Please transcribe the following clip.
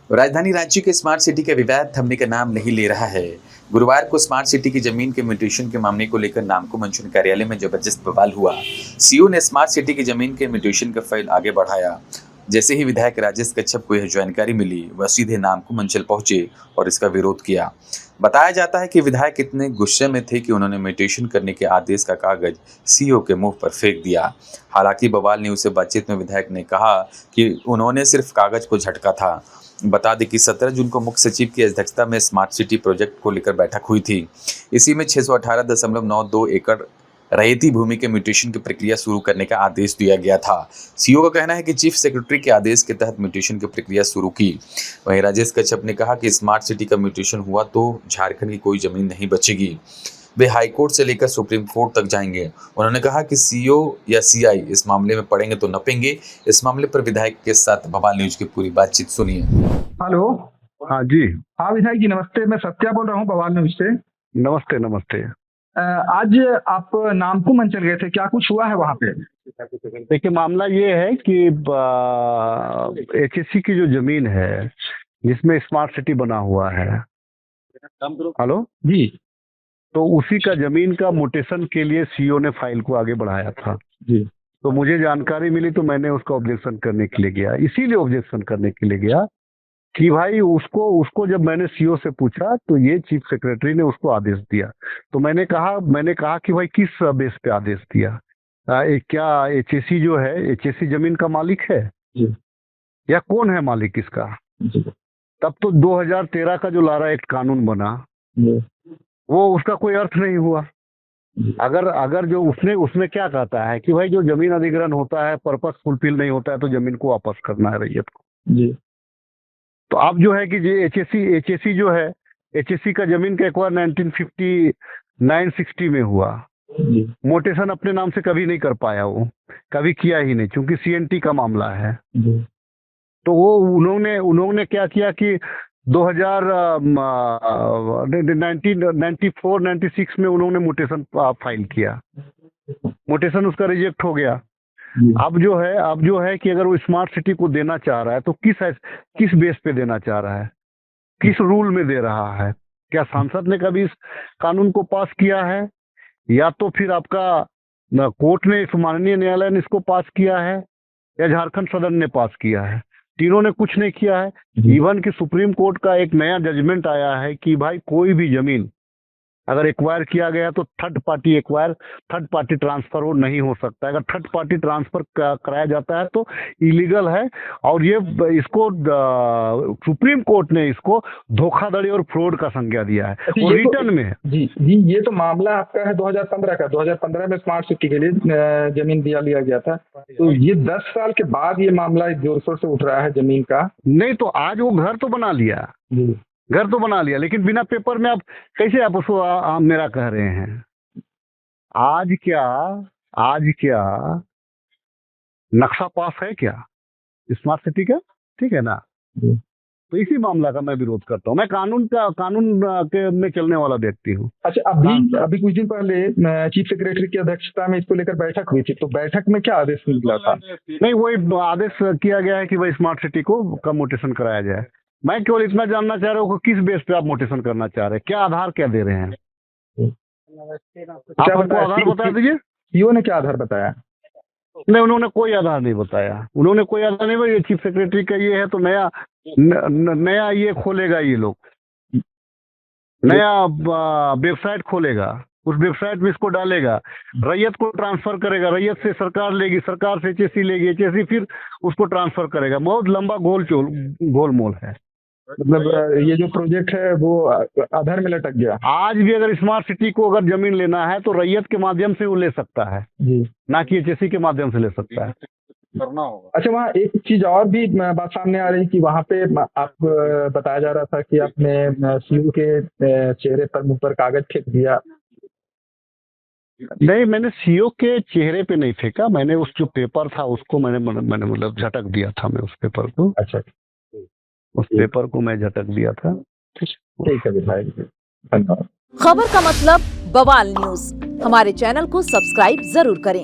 राजधानी रांची के smart city का विवाद थमने का नाम नहीं ले रहा है। गुरुवार को स्मार्ट सिटी की जमीन के म्यूटेशन के मामले को लेकर नामको मंजूर कार्यालय में जबरदस्त बवाल हुआ। सीओ ने स्मार्ट सिटी की जमीन के म्यूटेशन का फाइल आगे बढ़ाया। जैसे ही विधायक राजेश कच्छप को यह जानकारी मिली, वह सीधे नामको मंचल पहुंचे और इसका विरोध किया। बताया जाता है कि विधायक इतने गुस्से में थे कि उन्होंने म्यूटेशन करने के आदेश का कागज सीओ के मुंह पर फेंक दिया। हालांकि बवाल न्यूज से बातचीत में विधायक ने कहा कि उन्होंने सिर्फ कागज को झटका था। बता दें कि 17 जून को मुख्य सचिव की अध्यक्षता में स्मार्ट सिटी प्रोजेक्ट को लेकर बैठक हुई थी। इसी में 618.92 एकड़ रैयती भूमि के म्यूटेशन की प्रक्रिया शुरू करने का आदेश दिया गया था। सीओ का कहना है कि चीफ सेक्रेटरी के आदेश के तहत म्यूटेशन की प्रक्रिया शुरू की। वहीं राजेश कच्छप ने कहा कि स्मार्ट सिटी का म्यूटेशन हुआ तो झारखंड की कोई जमीन नहीं बचेगी। वे हाईकोर्ट से लेकर सुप्रीम कोर्ट तक जाएंगे। उन्होंने कहा कि सीओ या सीआई इस मामले में पड़ेंगे तो नपेंगे। इस मामले पर विधायक के साथ बवाल न्यूज की पूरी बातचीत सुनिए। हेलो। हाँ जी। हाँ विधायक जी नमस्ते, मैं सत्या बोल रहा हूँ बवाल न्यूज से। नमस्ते नमस्ते। आज आप नामको मंचल गए थे, क्या कुछ हुआ है वहाँ पे? देखिए, मामला ये है कि एचएससी की जो जमीन है जिसमें स्मार्ट सिटी बना हुआ है, हेलो जी, तो उसी का जमीन का म्यूटेशन के लिए सीओ ने फाइल को आगे बढ़ाया था जी। तो मुझे जानकारी मिली तो मैंने उसका ऑब्जेक्शन करने के लिए गया। इसीलिए ऑब्जेक्शन करने के लिए गया कि भाई उसको जब मैंने सीओ से पूछा तो ये चीफ सेक्रेटरी ने उसको आदेश दिया। तो मैंने कहा कि भाई किस बेस पे आदेश दिया? क्या एचएससी जो है, एचएससी जमीन का मालिक है जी। या कौन है मालिक इसका? जी। तब तो 2013 का जो लारा एक्ट कानून बना जी। वो उसका कोई अर्थ नहीं हुआ। अगर जो उसमें क्या कहता है कि भाई जो जमीन अधिग्रहण होता है, पर्पस फुलफिल नहीं होता है तो जमीन को वापस करना है रैयत को। जी। तो अब जो है कि ये एचएससी जो है, एचएससी का जमीन का एक्वायर 1959-60 में हुआ। म्यूटेशन अपने नाम से कभी नहीं कर पाया, वो कभी किया ही नहीं, क्योंकि सीएनटी का मामला है। तो वो उन्होंने क्या किया कि 1994-96 में उन्होंने म्यूटेशन फाइल किया। म्यूटेशन उसका रिजेक्ट हो गया। अब जो है कि अगर वो स्मार्ट सिटी को देना चाह रहा है तो किस बेस पे देना चाह रहा है, किस रूल में दे रहा है? क्या सांसद ने कभी इस कानून को पास किया है, या तो फिर आपका कोर्ट ने, माननीय न्यायालय ने इसको पास किया है, या झारखंड सदन ने पास किया है? तीनों ने कुछ नहीं किया है। इवन कि सुप्रीम कोर्ट का एक नया जजमेंट आया है कि भाई कोई भी जमीन अगर एक्वायर किया गया तो थर्ड पार्टी ट्रांसफर वो नहीं हो सकता है। अगर थर्ड पार्टी ट्रांसफर कराया जाता है तो इलीगल है। और ये इसको सुप्रीम कोर्ट ने इसको धोखाधड़ी और फ्रॉड का संज्ञा दिया है। और रिटर्न में जी, ये तो मामला आपका है 2015 का। 2015 में स्मार्ट सिटी के लिए जमीन लिया गया था। तो ये 10 साल के बाद ये मामला जोर शोर से उठ रहा है जमीन का। नहीं तो आज वो घर तो बना लिया, लेकिन बिना पेपर में आप कैसे आप उसको मेरा कह रहे हैं? आज क्या नक्शा पास है क्या स्मार्ट सिटी का? ठीक है ना? तो इसी मामला का मैं विरोध करता हूँ। मैं कानून के में चलने वाला व्यक्ति हूँ। अच्छा, अभी कुछ दिन पहले चीफ सेक्रेटरी की अध्यक्षता में इसको लेकर बैठक हुई थी, तो बैठक में क्या आदेश निकला था? नहीं, वही आदेश किया गया है कि भाई स्मार्ट सिटी को म्यूटेशन कराया जाए। मैं केवल इतना जानना चाह रहा हूँ कि किस बेस पे आप म्यूटेशन करना चाह रहे हैं, क्या आधार क्या दे रहे हैं? आप हमको आधार बता दीजिए। सीओ ने क्या आधार बताया? नहीं, उन्होंने कोई आधार नहीं बताया। ये चीफ सेक्रेटरी का ये है तो नया ये खोलेगा, ये लोग नया वेबसाइट खोलेगा, उस वेबसाइट में इसको डालेगा, रैयत को ट्रांसफर करेगा, रैयत से सरकार लेगी, सरकार से एचएससी लेगी, एचएससी फिर उसको ट्रांसफर करेगा। बहुत लंबा गोलमोल है। मतलब ये जो प्रोजेक्ट है वो आधार में लटक गया। आज भी अगर स्मार्ट सिटी को अगर जमीन लेना है तो रैयत के माध्यम से वो ले सकता है जी, ना कि एचएससी के माध्यम से ले सकता है। करना होगा। अच्छा, वहाँ एक चीज और भी बात सामने आ रही कि वहाँ पे आप बताया जा रहा था कि आपने सीओ के चेहरे पर, मुंह पर कागज फेंक दिया। नहीं, मैंने सीओ के चेहरे पे नहीं फेंका। मैंने उस जो पेपर था उसको मैंने मतलब झटक दिया था। मैं उस पेपर को, अच्छा, उस पेपर को मैं झटक दिया था। ठीक है विधायक, धन्यवाद। खबर का मतलब बवाल न्यूज। हमारे चैनल को सब्सक्राइब जरूर करें।